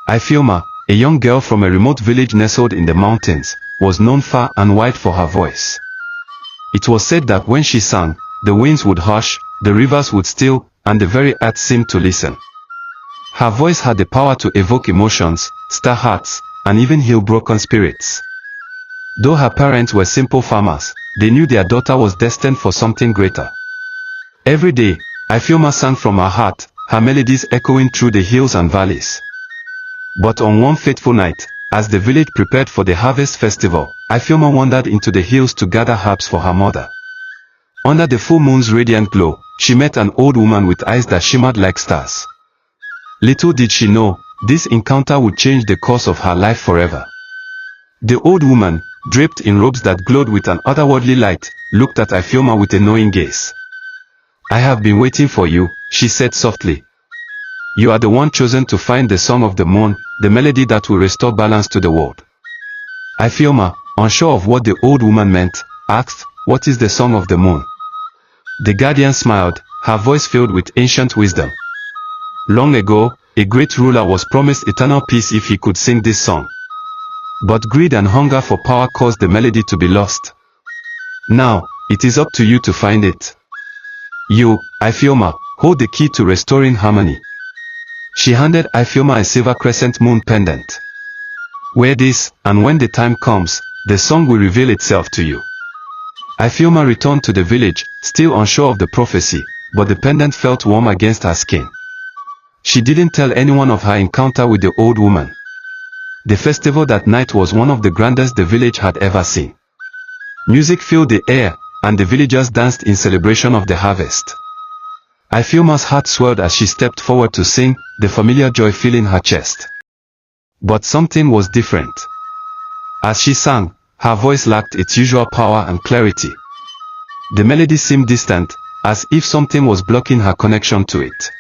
Ifeoma, a young girl from a remote village nestled in the mountains, was known far and wide for her voice. It was said that when she sang, the winds would hush, the rivers would still, and the very earth seemed to listen. Her voice had the power to evoke emotions, stir hearts, and even heal broken spirits. Though her parents were simple farmers, they knew their daughter was destined for something greater. Every day, Ifeoma sang from her heart, her melodies echoing through the hills and valleys. But on one fateful night, as the village prepared for the harvest festival, Ifeoma wandered into the hills to gather herbs for her mother. Under the full moon's radiant glow, she met an old woman with eyes that shimmered like stars. Little did she know, this encounter would change the course of her life forever. The old woman, draped in robes that glowed with an otherworldly light, looked at Ifeoma with a knowing gaze. "I have been waiting for you," she said softly. "You are the one chosen to find the song of the moon, the melody that will restore balance to the world." Ifeoma, unsure of what the old woman meant, asked, "What is the song of the moon?" The guardian smiled, her voice filled with ancient wisdom. "Long ago, a great ruler was promised eternal peace if he could sing this song. But greed and hunger for power caused the melody to be lost. Now, it is up to you to find it. You, Ifeoma, hold the key to restoring harmony." She handed Ifeoma a silver crescent moon pendant. "Wear this, and when the time comes, the song will reveal itself to you." Ifeoma returned to the village, still unsure of the prophecy, but the pendant felt warm against her skin. She didn't tell anyone of her encounter with the old woman. The festival that night was one of the grandest the village had ever seen. Music filled the air, and the villagers danced in celebration of the harvest. Ifeoma's heart swelled as she stepped forward to sing, the familiar joy filling her chest. But something was different. As she sang, her voice lacked its usual power and clarity. The melody seemed distant, as if something was blocking her connection to it.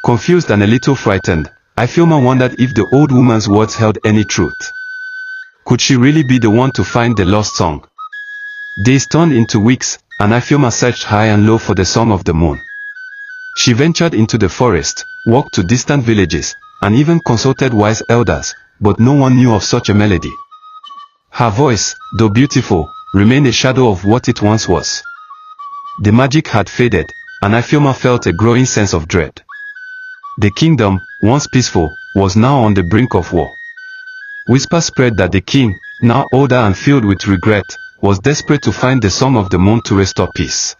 Confused and a little frightened, Ifeoma wondered if the old woman's words held any truth. Could she really be the one to find the lost song? Days turned into weeks, and Ifeoma searched high and low for the song of the moon. She ventured into the forest, walked to distant villages, and even consulted wise elders, but no one knew of such a melody. Her voice, though beautiful, remained a shadow of what it once was. The magic had faded, and Ifeoma felt a growing sense of dread. The kingdom, once peaceful, was now on the brink of war. Whispers spread that the king, now older and filled with regret, was desperate to find the song of the moon to restore peace.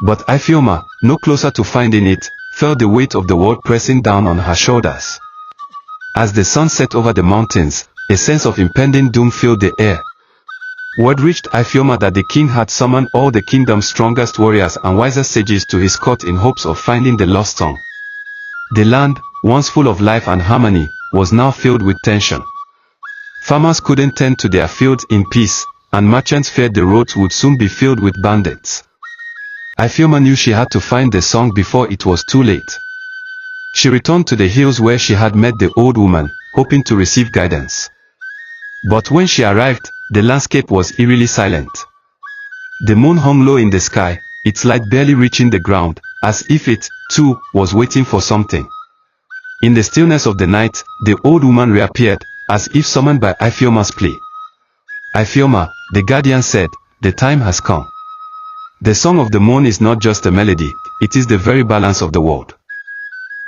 But Ifeoma, no closer to finding it, felt the weight of the world pressing down on her shoulders. As the sun set over the mountains, a sense of impending doom filled the air. Word reached Ifeoma that the king had summoned all the kingdom's strongest warriors and wisest sages to his court in hopes of finding the lost song. The land, once full of life and harmony, was now filled with tension. Farmers couldn't tend to their fields in peace, and merchants feared the roads would soon be filled with bandits. Ifeoma knew she had to find the song before it was too late. She returned to the hills where she had met the old woman, hoping to receive guidance. But when she arrived, the landscape was eerily silent. The moon hung low in the sky, its light barely reaching the ground, as if it, too, was waiting for something. In the stillness of the night, the old woman reappeared, as if summoned by Ifeoma's plea. "Ifeoma," the guardian said, "the time has come. The song of the moon is not just a melody, it is the very balance of the world.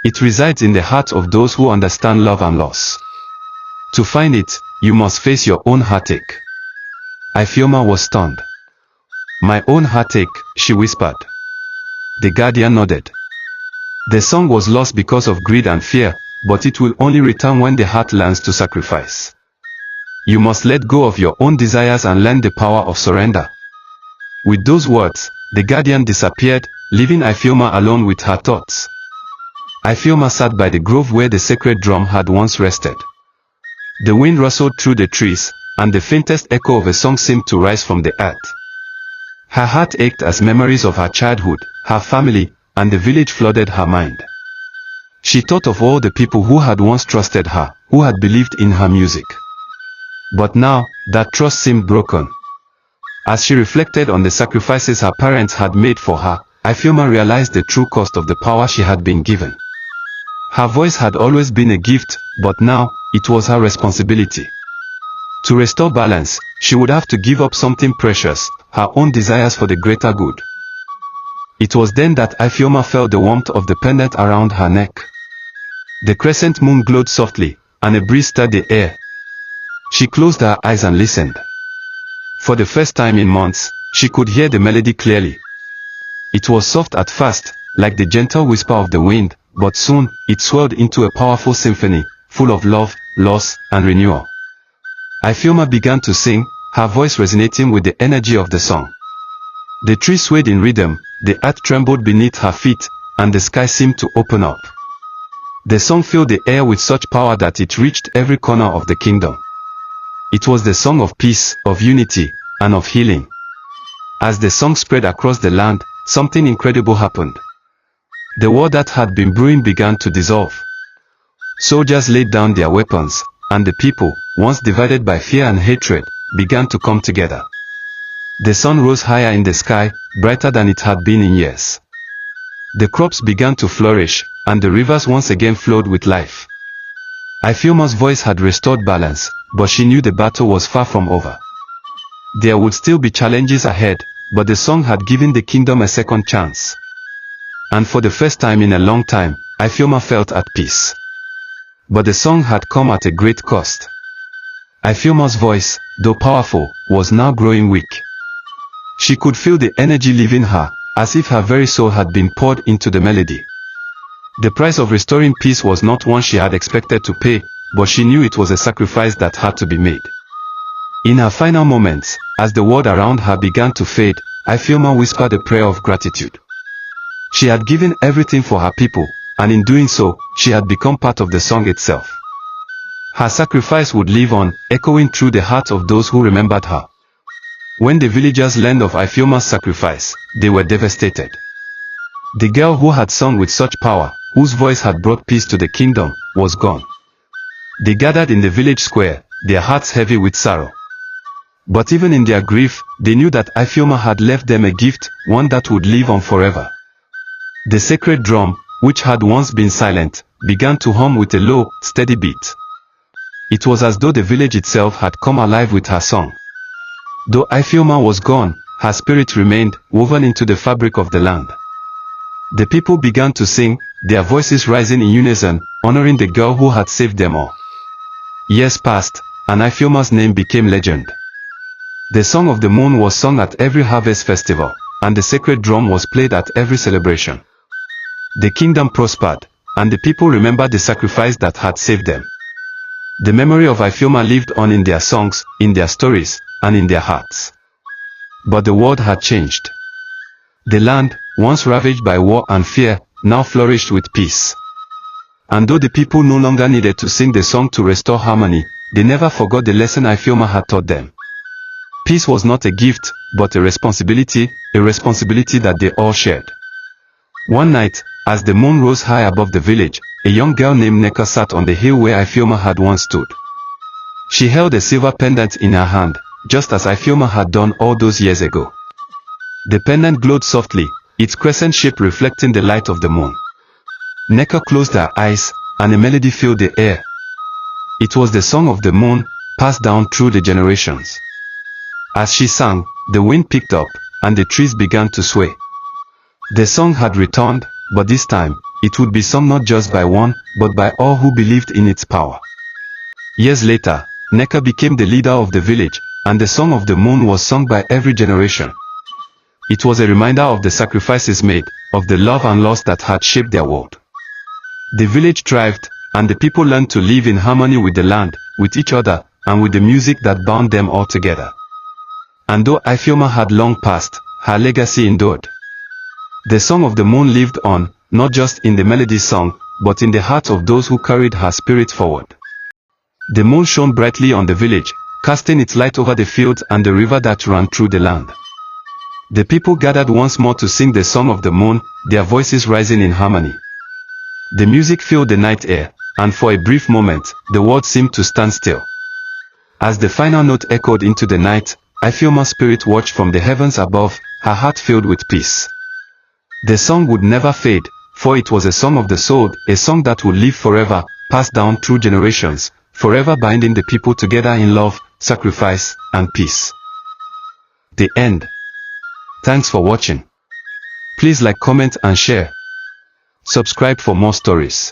It resides in the hearts of those who understand love and loss. To find it, you must face your own heartache." Ifeoma was stunned. "My own heartache," she whispered. The guardian nodded. "The song was lost because of greed and fear, but it will only return when the heart learns to sacrifice. You must let go of your own desires and learn the power of surrender." With those words, the guardian disappeared, leaving Ifeoma alone with her thoughts. Ifeoma sat by the grove where the sacred drum had once rested. The wind rustled through the trees, and the faintest echo of a song seemed to rise from the earth. Her heart ached as memories of her childhood, her family, and the village flooded her mind. She thought of all the people who had once trusted her, who had believed in her music. But now, that trust seemed broken. As she reflected on the sacrifices her parents had made for her, Ifeoma realized the true cost of the power she had been given. Her voice had always been a gift, but now, it was her responsibility. To restore balance, she would have to give up something precious, her own desires for the greater good. It was then that Ifeoma felt the warmth of the pendant around her neck. The crescent moon glowed softly, and a breeze stirred the air. She closed her eyes and listened. For the first time in months, she could hear the melody clearly. It was soft at first, like the gentle whisper of the wind, but soon, it swelled into a powerful symphony, full of love, loss, and renewal. Ifeoma began to sing, her voice resonating with the energy of the song. The trees swayed in rhythm, the earth trembled beneath her feet, and the sky seemed to open up. The song filled the air with such power that it reached every corner of the kingdom. It was the song of peace, of unity, and of healing. As the song spread across the land, something incredible happened. The war that had been brewing began to dissolve. Soldiers laid down their weapons, and the people, once divided by fear and hatred, began to come together. The sun rose higher in the sky, brighter than it had been in years. The crops began to flourish, and the rivers once again flowed with life. Ifeoma's voice had restored balance, but she knew the battle was far from over. There would still be challenges ahead, but the song had given the kingdom a second chance. And for the first time in a long time, Ifeoma felt at peace. But the song had come at a great cost. Ifeoma's voice, though powerful, was now growing weak. She could feel the energy leaving her, as if her very soul had been poured into the melody. The price of restoring peace was not one she had expected to pay, but she knew it was a sacrifice that had to be made. In her final moments, as the world around her began to fade, Ifeoma whispered a prayer of gratitude. She had given everything for her people, and in doing so, she had become part of the song itself. Her sacrifice would live on, echoing through the hearts of those who remembered her. When the villagers learned of Ifeoma's sacrifice, they were devastated. The girl who had sung with such power, whose voice had brought peace to the kingdom, was gone. They gathered in the village square, their hearts heavy with sorrow. But even in their grief, they knew that Ifeoma had left them a gift, one that would live on forever. The sacred drum, which had once been silent, began to hum with a low, steady beat. It was as though the village itself had come alive with her song. Though Ifeoma was gone, her spirit remained, woven into the fabric of the land. The people began to sing, their voices rising in unison, honoring the girl who had saved them all. Years passed, and Ifeoma's name became legend. The Song of the Moon was sung at every harvest festival, and the sacred drum was played at every celebration. The kingdom prospered, and the people remembered the sacrifice that had saved them. The memory of Ifeoma lived on in their songs, in their stories, and in their hearts. But the world had changed. The land, once ravaged by war and fear, now flourished with peace. And though the people no longer needed to sing the song to restore harmony, they never forgot the lesson Ifeoma had taught them. Peace was not a gift, but a responsibility that they all shared. One night, as the moon rose high above the village, a young girl named Neka sat on the hill where Ifeoma had once stood. She held a silver pendant in her hand, just as Ifeoma had done all those years ago. The pendant glowed softly, its crescent shape reflecting the light of the moon. Neka closed her eyes, and a melody filled the air. It was the song of the moon, passed down through the generations. As she sang, the wind picked up, and the trees began to sway. The song had returned, but this time, it would be sung not just by one, but by all who believed in its power. Years later, Neka became the leader of the village, and the Song of the Moon was sung by every generation. It was a reminder of the sacrifices made, of the love and loss that had shaped their world. The village thrived, and the people learned to live in harmony with the land, with each other, and with the music that bound them all together. And though Ifeoma had long passed, her legacy endured. The Song of the Moon lived on, not just in the melody song, but in the hearts of those who carried her spirit forward. The moon shone brightly on the village, casting its light over the fields and the river that ran through the land. The people gathered once more to sing the Song of the Moon, their voices rising in harmony. The music filled the night air, and for a brief moment, the world seemed to stand still. As the final note echoed into the night, Ifeoma's spirit watched from the heavens above, her heart filled with peace. The song would never fade, for it was a song of the soul, a song that would live forever, passed down through generations, forever binding the people together in love, sacrifice, and peace. The end. Thanks for watching. Please like, comment and share. Subscribe for more stories.